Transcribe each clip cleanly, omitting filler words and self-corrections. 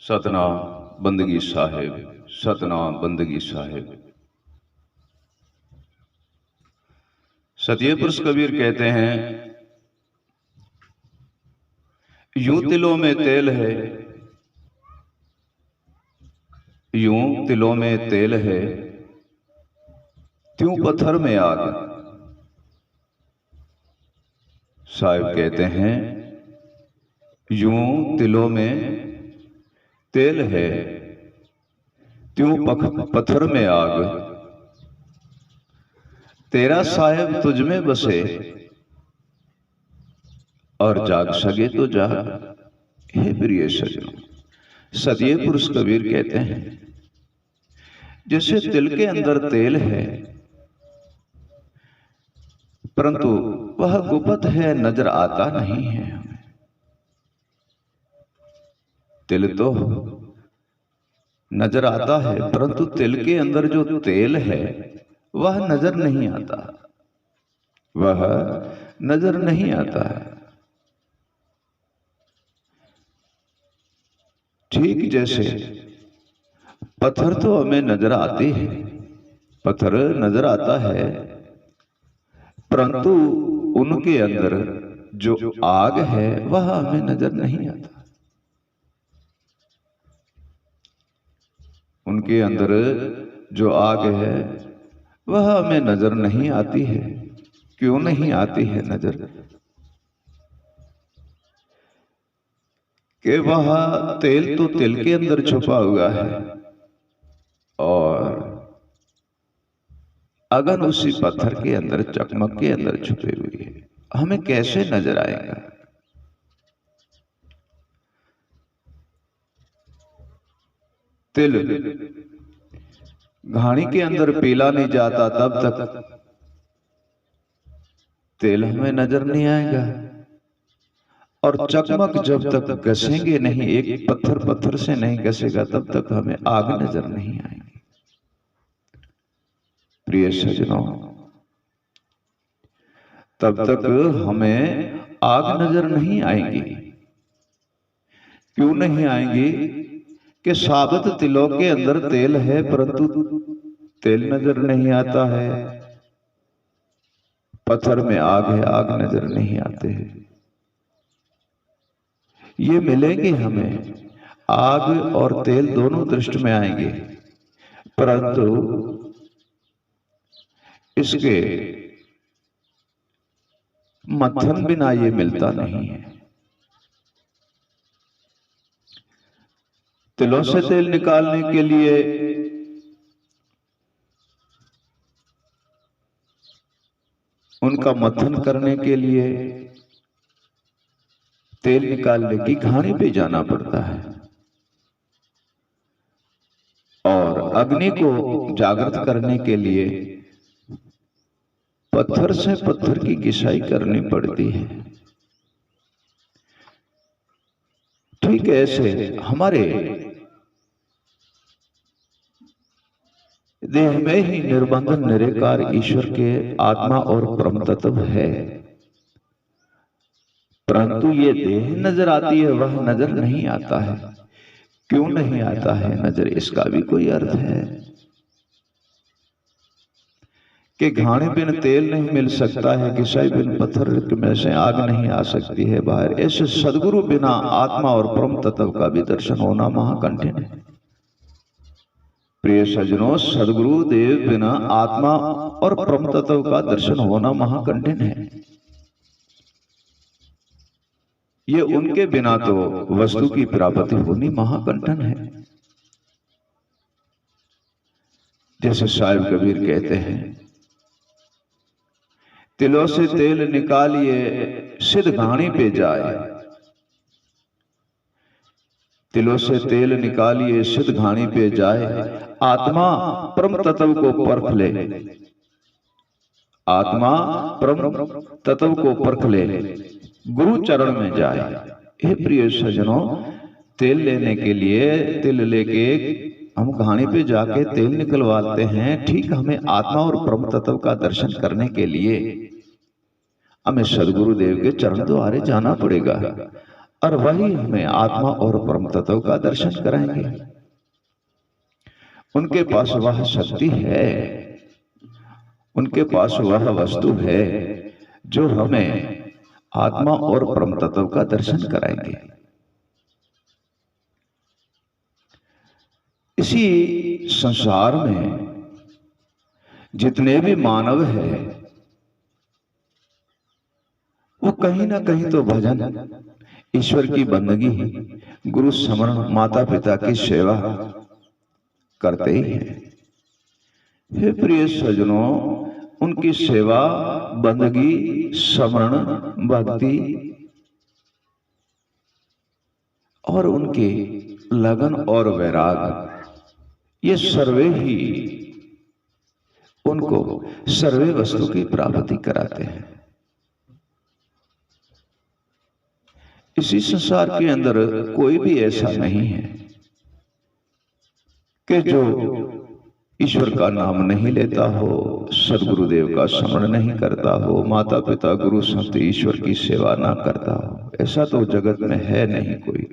सतनाम बंदगी साहिब, सतनाम बंदगी साहिब। सतिये पुरुष कबीर कहते हैं, यूं तिलों में तेल है, यूं तिलों में तेल है, त्यों पत्थर में आग। साहिब कहते हैं, यूं तिलों में तेल है, त्यों पत्थर में आग। तेरा साहिब तुझ में बसे और जाग सके तो जाग। हे प्रिय सज्जनों, सतिये पुरुष कबीर कहते हैं, जैसे तिल के अंदर तेल है परंतु वह गुप्त है, नजर आता नहीं है हमें। तिल तो नजर आता है परंतु तिल के अंदर जो तेल है वह नजर नहीं आता, वह नजर नहीं आता है। ठीक जैसे पत्थर तो हमें नजर आते हैं, पत्थर नजर आता है परंतु उनके अंदर जो आग है वह हमें नजर नहीं आता। उनके अंदर जो आग है वह हमें नजर नहीं आती है। क्यों नहीं आती है नजर? कि वह तेल तो तिल के अंदर छुपा हुआ है और अगन उसी पत्थर के अंदर, चकमक के अंदर छुपे हुए है। हमें कैसे नजर आएगा? तिल घानी के अंदर पीला नहीं जाता तब तक तेल हमें नजर नहीं आएगा, और चकमक जब तक घसेंगे नहीं, एक पत्थर से नहीं घसेगा तब तक हमें आग नजर नहीं आएगी। प्रिय सज्जनों, तब तक हमें आग नजर नहीं आएगी। क्यों नहीं आएगी? कि साबित तिलों के अंदर तेल है परंतु तेल नजर नहीं आता है। पत्थर में आग है, आग नजर नहीं आते हैं। ये मिलेंगे हमें, आग और तेल दोनों दृष्टि में आएंगे परंतु इसके मत्थन बिना ये मिलता नहीं है। तिलों से तेल निकालने के लिए उनका मत्थन करने के लिए तेल निकालने की घानी पे जाना पड़ता है और अग्नि को जागृत करने के लिए पत्थर से पत्थर की घिसाई करनी पड़ती है। ठीक ऐसे हमारे देह में ही निर्बंधन निराकार ईश्वर के आत्मा और परम तत्व है, परंतु ये देह नजर आती है, वह नजर नहीं आता है। क्यों नहीं आता है नजर? इसका भी कोई अर्थ है कि घानी बिन तेल नहीं मिल सकता है, घिसाई बिन पत्थर में से आग नहीं आ सकती है बाहर। ऐसे सदगुरु बिना आत्मा और परम तत्व का भी दर्शन होना महाकठिन है। प्रिय सज्जनों, सदगुरु देव बिना आत्मा और परम तत्व का दर्शन होना महाकठिन है। ये उनके बिना तो वस्तु की प्राप्ति होनी महाकठिन है। जैसे साहिब कबीर कहते हैं, तिलों से तेल निकालिए सिद्ध घानी पे जाए। तिलों से तेल निकालिए सिद्ध घानी पे जाए, आत्मा परम तत्व को परख ले, आत्मा परम तत्व को परख ले, गुरु चरण में जाए। हे प्रिय सज्जनों, तेल लेने के लिए तिल लेके हम घानी पे जाके तेल निकलवाते हैं। ठीक हमें आत्मा और परम तत्व का दर्शन करने के लिए हमें सदगुरु देव के चरण द्वारे जाना पड़ेगा। और वही हमें आत्मा और परम तत्व का दर्शन कराएंगे। उनके पास वह शक्ति है, उनके पास वह वस्तु है जो हमें आत्मा और परम तत्व का दर्शन कराएंगे। इसी संसार में जितने भी मानव हैं वो कहीं ना कहीं तो भजन, ईश्वर की बंदगी, गुरु स्मरण, माता पिता की सेवा करते ही हैं। हे प्रिय सज्जनों, उनकी सेवा, बंदगी, स्मरण, भक्ति और उनके लगन और वैराग, ये सर्वे ही उनको सर्वे वस्तु की प्राप्ति कराते हैं। इसी संसार के अंदर कोई भी ऐसा नहीं है कि जो ईश्वर का नाम नहीं लेता हो, सदगुरुदेव का स्मरण नहीं करता हो, माता पिता, गुरु संत, ईश्वर की सेवा ना करता हो। ऐसा तो जगत में है नहीं कोई।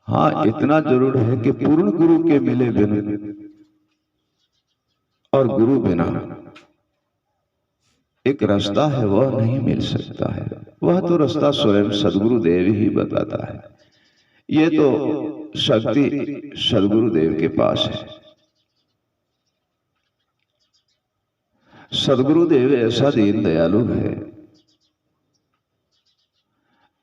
हाँ, इतना जरूर है कि पूर्ण गुरु के मिले बिना और गुरु बिना एक रास्ता है, वह नहीं मिल सकता है। वह तो रास्ता स्वयं सदगुरुदेव ही बताता है। ये तो शक्ति सदगुरुदेव के पास है। सदगुरुदेव ऐसा दीन दयालु है,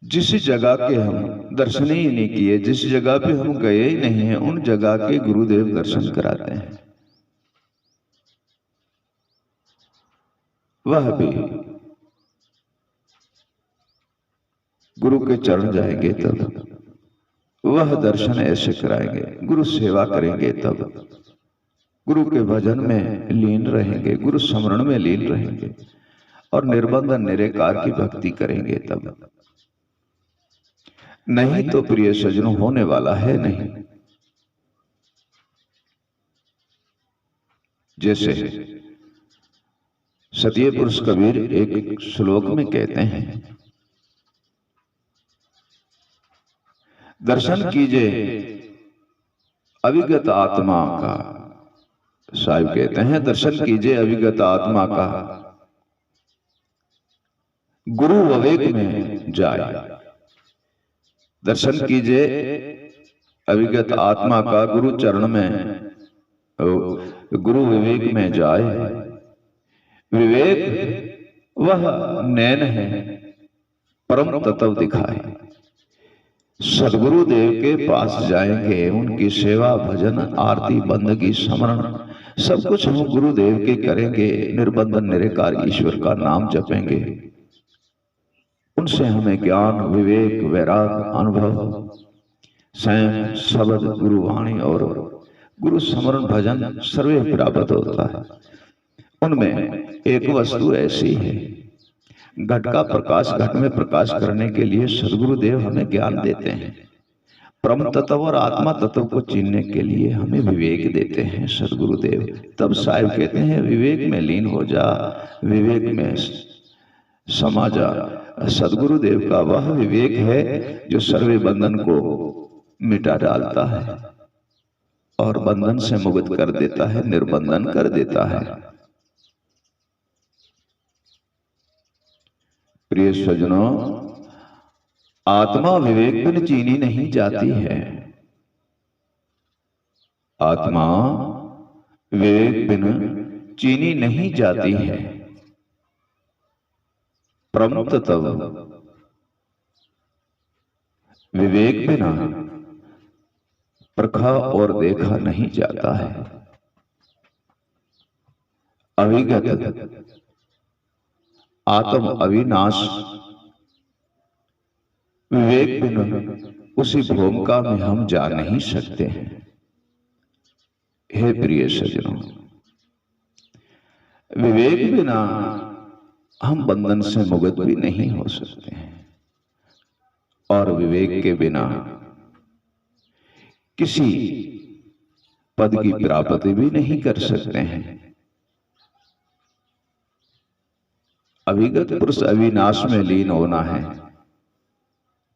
जिस जगह के हम दर्शन ही नहीं किए, जिस जगह पे हम गए ही नहीं हैं, उन जगह के गुरुदेव दर्शन कराते हैं। वह भी गुरु के चरण जाएंगे तब, वह दर्शन ऐसे कराएंगे, गुरु सेवा करेंगे तब, गुरु के भजन में लीन रहेंगे, गुरु स्मरण में लीन रहेंगे और निर्बंध निरंकार की भक्ति करेंगे तब। नहीं तो प्रिय सज्जनों होने वाला है नहीं। जैसे सतीय पुरुष कबीर एक श्लोक में कहते हैं, दर्शन कीजिए अविगत आत्मा का। साहिब कहते हैं, दर्शन कीजिए अविगत आत्मा का, गुरु विवेक में जाए। दर्शन कीजिए अविगत आत्मा का, गुरु चरण में, गुरु विवेक में जाए। विवेक वह नैन है, परम तत्व दिखाए। सदगुरुदेव के पास जाएंगे, उनकी सेवा, भजन, आरती, बंदगी, स्मरण सब कुछ हम गुरुदेव के करेंगे। निर्बंधन निरंकार ईश्वर का नाम जपेंगे। उनसे हमें ज्ञान, विवेक, वैराग, अनुभव, संयम, शब्द, गुरुवाणी और गुरु स्मरण, भजन सर्वे प्राप्त होता है। उनमें एक वस्तु ऐसी है, घट का प्रकाश घट में प्रकाश करने के लिए सदगुरुदेव हमें ज्ञान देते हैं। परम तत्व और आत्मा तत्व को चिन्हने के लिए हमें विवेक देते हैं सदगुरुदेव। तब साहिब कहते हैं, विवेक में लीन हो जा, विवेक में समा जा। सदगुरुदेव का वह विवेक है जो सर्वे बंधन को मिटा डालता है और बंधन से मुक्त कर देता है, निर्बंधन कर देता है। प्रिय सज्जनों, आत्मा विवेक बिन चीनी नहीं जाती है। आत्मा विवेक बिन चीनी नहीं जाती है। परम तत्व विवेक बिना परखा और देखा नहीं जाता है। अविगत आत्म अविनाश विवेक बिना उसी भूमिका में हम जा नहीं सकते हैं। हे प्रिय सज्जनों, विवेक बिना हम बंधन से मुक्त भी नहीं हो सकते हैं और विवेक के बिना किसी पद की प्राप्ति भी नहीं कर सकते हैं। अविगत पुरुष अविनाश में लीन होना है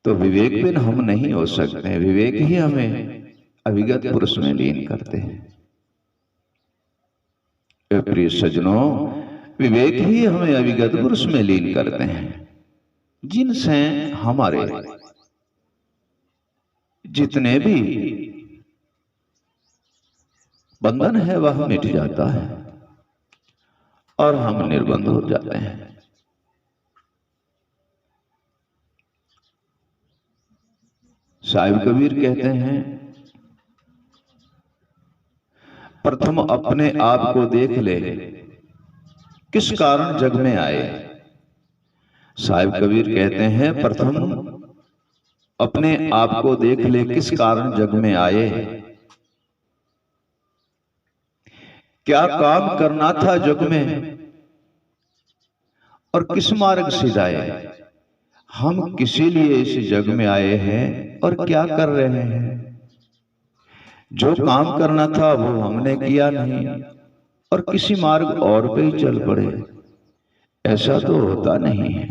तो विवेक बिन हम नहीं हो सकते। विवेक ही हमें अविगत पुरुष में लीन करते हैं। प्रिय सज्जनों, विवेक ही हमें अविगत पुरुष में लीन करते हैं, जिनसे हमारे जितने भी बंधन है वह मिट जाता है और हम निर्बंध हो जाते हैं। साहिब कबीर कहते हैं, प्रथम अपने आप को देख ले, किस कारण जग में आए। साहिब कबीर कहते हैं, प्रथम अपने आप को देख ले, किस कारण जग में आए। क्या काम करना था जग में और किस मार्ग से जाए। हम किसी लिए इस जग में आए हैं और क्या कर रहे हैं। जो काम करना था वो हमने किया नहीं और किसी मार्ग और पे ही चल पड़े। ऐसा तो होता नहीं है।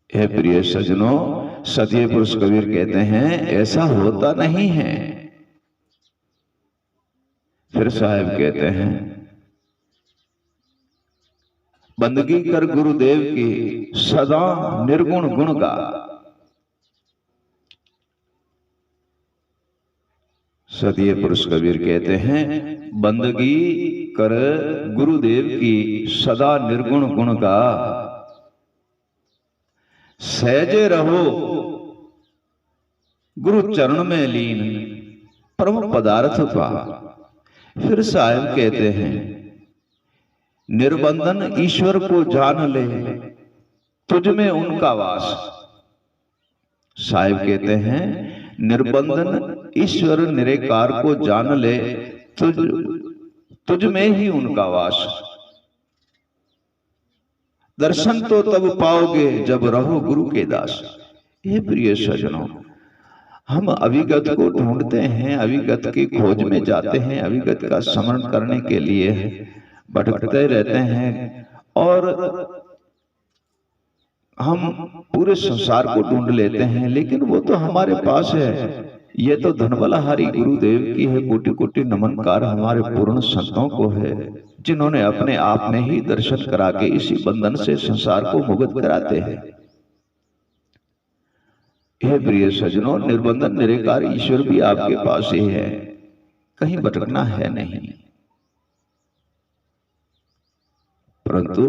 हे प्रिय सज्जनों, सत्य पुरुष कबीर कहते हैं ऐसा होता नहीं है। फिर साहब कहते हैं, बंदगी कर गुरुदेव की सदा निर्गुण गुण गा। सत्य पुरुष कबीर कहते हैं, बंदगी कर गुरुदेव की सदा निर्गुण गुण गा। सहजे रहो गुरु चरण में लीन, परम पदार्थ पा। फिर साहब कहते हैं, निर्बंधन ईश्वर को जान ले, तुझ में उनका वास। साहब कहते हैं, निर्बंधन ईश्वर निराकार को जान ले, तुझ में ही उनका वास। दर्शन तो तब पाओगे जब रहो गुरु के दास। हे प्रिय सज्जनों, हम अविगत को ढूंढते हैं, अविगत की खोज में जाते हैं, अविगत का स्मरण करने के लिए भटकते रहते हैं और हम पूरे संसार को ढूंढ लेते हैं, लेकिन वो तो हमारे पास है। ये तो धनबलहारी गुरुदेव की है। कोटि कोटि नमनकार हमारे पूर्ण संतों को है, जिन्होंने अपने आप में ही दर्शन करा के इसी बंधन से संसार को मुक्त कराते हैं। हे प्रिय सज्जनों, निर्बंधन निराकार ईश्वर भी आपके पास ही है, कहीं भटकना है नहीं। परंतु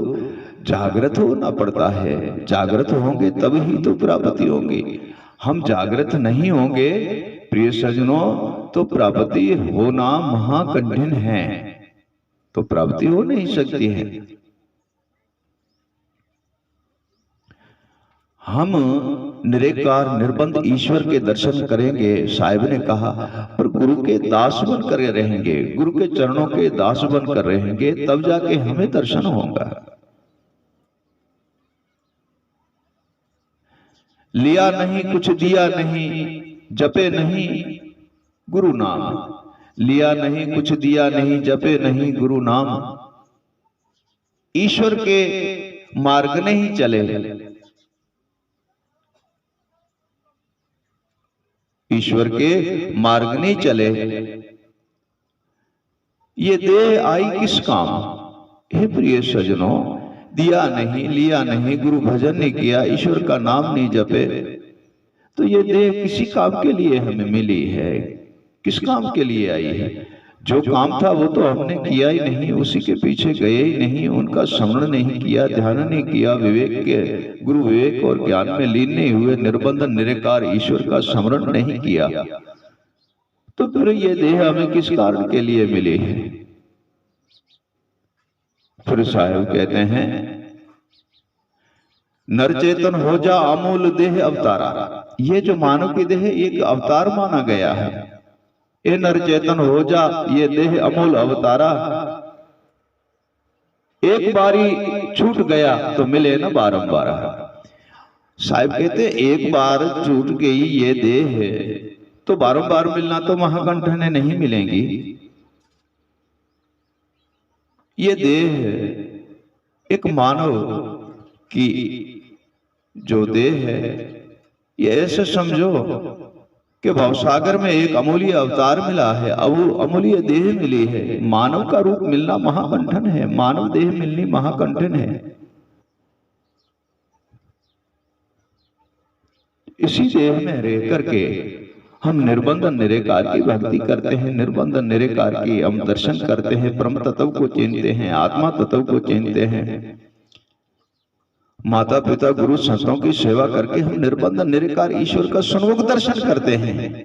जागृत होना पड़ता है। जागृत होंगे तब ही तो प्राप्ति होगी। हम जागृत नहीं होंगे प्रिय सज्जनों तो प्राप्ति होना महाकठिन है, तो प्राप्ति हो नहीं सकती है। हम निराकार निर्बंध ईश्वर के दर्शन करेंगे, साहिब ने कहा, पर गुरु के दास बन कर रहेंगे, गुरु के चरणों के दास बन कर रहेंगे, तब जाके हमें दर्शन होगा। लिया नहीं कुछ दिया नहीं, जपे नहीं गुरु नाम। लिया नहीं कुछ दिया नहीं, जपे नहीं गुरु नाम। ईश्वर के मार्ग नहीं चले, ईश्वर के मार्ग नहीं चले, ये देह आई किस काम। हे प्रिय सज्जनों, दिया नहीं, लिया नहीं, गुरु भजन नहीं किया, ईश्वर का नाम नहीं जपे, तो ये देह किसी काम के लिए हमें मिली है, किस काम के लिए आई है। जो काम था वो तो हमने किया ही नहीं, उसी के पीछे गए ही नहीं, उनका स्मरण नहीं किया, ध्यान नहीं किया, विवेक के गुरु विवेक और ज्ञान में लीन नहीं हुए, निर्बंधन निराकार ईश्वर का स्मरण नहीं किया, तो फिर ये देह हमें किस कारण के लिए मिली है। फिर साहिब कहते हैं, नरचेतन हो जा अमूल देह अवतारा। ये जो मानव की देह एक अवतार माना गया है। ये नरचेतन हो जा, ये देह अमूल अवतारा। एक बारी छूट गया तो मिले ना बारंबार। साहिब कहते एक बार छूट गई ये देह तो बारंबार मिलना तो महाकंठ ने नहीं मिलेंगी। ये देह एक मानव की जो देह है, ये ऐसे समझो कि भवसागर में एक अमूल्य अवतार मिला है, अब वो अमूल्य देह मिली है। मानव का रूप मिलना महाकंठन है, मानव देह मिलनी महाकंठन है। इसी देह में रह करके हम निर्बंधन निराकार की भक्ति करते हैं, निर्बंधन निराकार की हम दर्शन करते हैं, परम तत्व को चिन्हते हैं, आत्मा तत्व को चिन्हते हैं। माता पिता गुरु संतों की सेवा करके हम निर्बंधन निराकार ईश्वर का सन्मुख दर्शन करते हैं।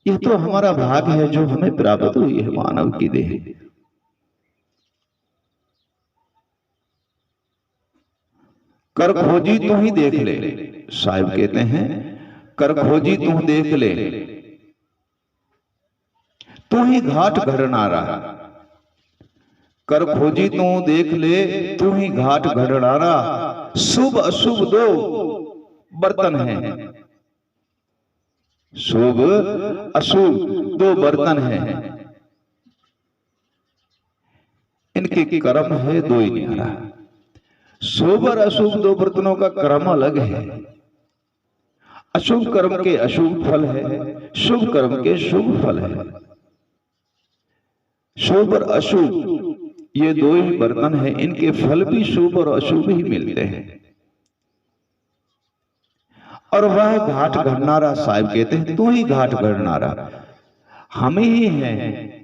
यह तो हमारा भाग्य है जो हमें प्राप्त हुई है मानव की देह। कर खोजी तू ही देख ले, साहिब कहते हैं कर खोजी तू देख ले, तू ही घाट घड़नारा। कर खोजी तू देख ले, तू ही घाट घड़नारा। शुभ अशुभ दो बर्तन हैं, शुभ अशुभ दो बर्तन हैं, इनके कर्म है दो ही न्यारा। शुभ और अशुभ दो बर्तनों का कर्म अलग है। अशुभ कर्म के अशुभ फल है, शुभ कर्म के शुभ फल है। शुभ और अशुभ ये दो ही बर्तन हैं, इनके फल भी शुभ और अशुभ ही मिलते हैं। और वह घाट घड़नारा, साहिब कहते हैं तू ही घाट घड़नारा। हम ही हैं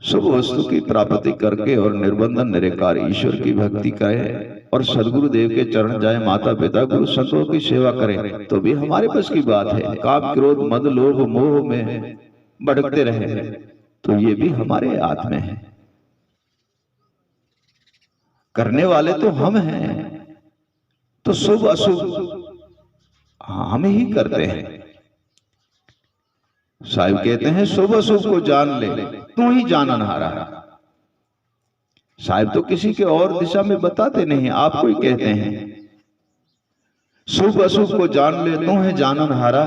शुभ वस्तु की प्राप्ति करके और निर्बंधन निराकार ईश्वर की भक्ति करें और सदगुरु देव के चरण जाए, माता पिता गुरु संतों की सेवा करें तो भी हमारे बस की बात है। काम क्रोध मद लोभ मोह में भटकते रहे तो ये भी हमारे हाथ में है। करने वाले तो हम हैं, तो शुभ अशुभ हम ही करते हैं। साहिब कहते हैं शुभ अशुभ को जान ले, तू ही जाननहारा। साहिब तो किसी के और दिशा में बताते नहीं, आपको ही कहते हैं शुभ अशुभ को जान ले, तू है जाननहारा।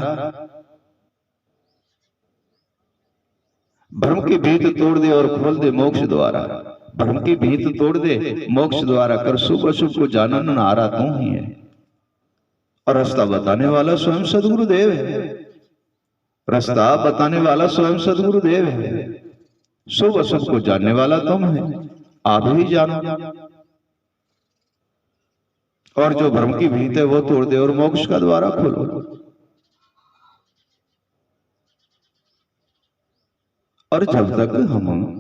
भ्रम की भीत तोड़ दे और खोल दे मोक्ष द्वारा। भ्रम की भीत तोड़ दे मोक्ष द्वारा कर, शुभ अशुभ को जाननहारा तू ही है। और रास्ता बताने वाला स्वयं सदगुरु देव है, रास्ता बताने वाला स्वयं सदगुरु देव है। शुभ अशुभ को जानने वाला तुम है, आप ही जानो। और जो भ्रम की भीत है वो तोड़ दे और मोक्ष का द्वारा खोलो। और जब तक हम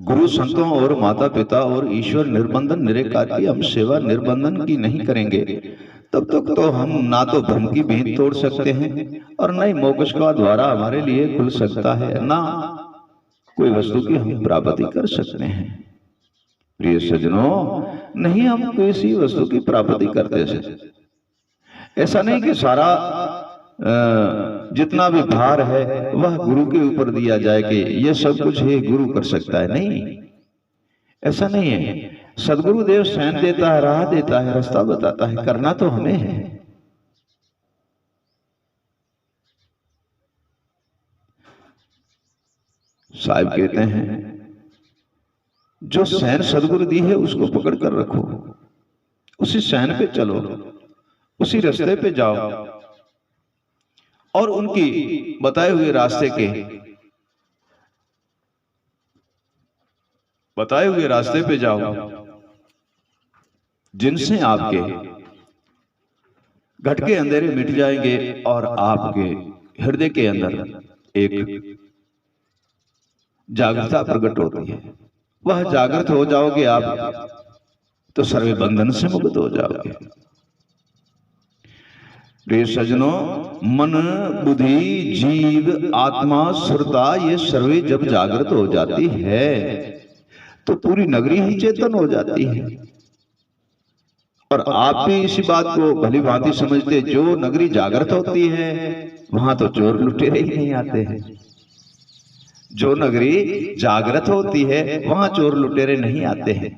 गुरु संतों और माता पिता और ईश्वर निर्बंधन निराकार की हम सेवा निर्बंधन की नहीं करेंगे, तब तक तो हम ना तो भ्रम की भीत तोड़ सकते हैं और न ही मोक्ष का द्वारा हमारे लिए खुल सकता है, ना कोई वस्तु की हम प्राप्ति कर सकते हैं। प्रिय सज्जनों, नहीं हम किसी वस्तु की प्राप्ति करते हैं। ऐसा नहीं कि सारा जितना भी भार है वह गुरु के ऊपर दिया जाए कि यह सब कुछ ही गुरु कर सकता है, नहीं, ऐसा नहीं है। सदगुरु देव स्वयं देता है, राह देता है, रास्ता बताता है, करना तो हमें है। साहिब कहते हैं जो सैन सदगुरु दी है उसको पकड़ कर रखो, उसी सैन पे चलो, उसी रास्ते पे जाओ और उनकी बताए हुए रास्ते पे जाओ, जिनसे आपके घट के अंधेरे मिट जाएंगे और आपके हृदय के अंदर एक जागृतता प्रकट होती है। वह जागृत हो जाओगे आप तो सर्वे बंधन से मुक्त हो जाओगे। प्रिय सज्जनों, मन बुद्धि जीव आत्मा सुरता ये सर्वे जब जागृत हो जाती है तो पूरी नगरी ही चेतन हो जाती है। और आप भी इसी बात को भली भांति समझते, जो नगरी जागृत होती है वहां तो चोर लुटेरे ही नहीं आते हैं। जो नगरी जागृत होती है वहां चोर लुटेरे नहीं आते हैं।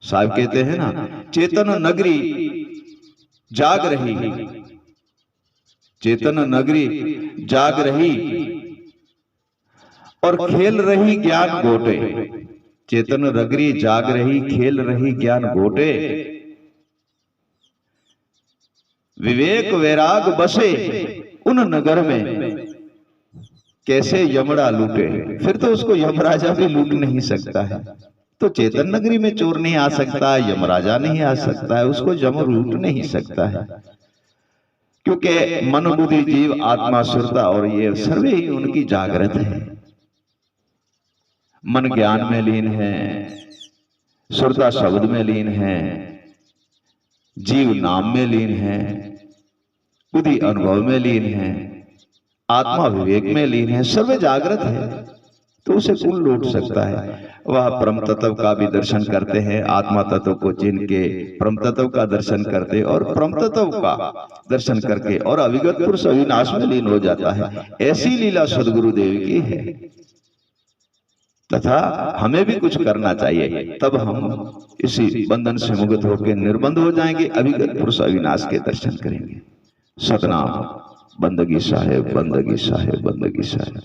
साहब कहते हैं ना, चेतन नगरी जाग रही चेतन नगरी जाग रही और खेल रही ज्ञान गोटे। चेतन नगरी जाग रही खेल रही ज्ञान गोटे। विवेक वैराग बसे उन नगर में, कैसे यमड़ा लूटे। फिर तो उसको यमराजा भी लूट नहीं सकता है। तो चेतन नगरी में चोर नहीं आ सकता, यमराजा नहीं आ सकता है, उसको यम लूट नहीं सकता है, क्योंकि मन बुद्धि जीव आत्मा सुरता और ये सर्वे ही उनकी जागृत है। मन ज्ञान में लीन है, सुरता शब्द में लीन है, जीव नाम में लीन है, बुद्धि अनुभव में लीन है, आत्मा विवेक में लीन है, सर्वे जागृत है। तो उसे कौन लूट सकता है। वह परम तत्व का भी दर्शन करते हैं, आत्मा तत्व को चिन्ह के परम तत्व का दर्शन करते और परम तत्व का दर्शन करके और अविगत पुरुष अविनाश में लीन हो जाता है। ऐसी लीला सदगुरुदेव की है, तथा हमें भी कुछ करना चाहिए, तब हम इसी बंधन से मुक्त होकर निर्बंध हो जाएंगे, अविगत पुरुष अविनाश के दर्शन करेंगे। सतनाम। बंदगी साहेब, बंदगी साहेब, बंदगी साहेब।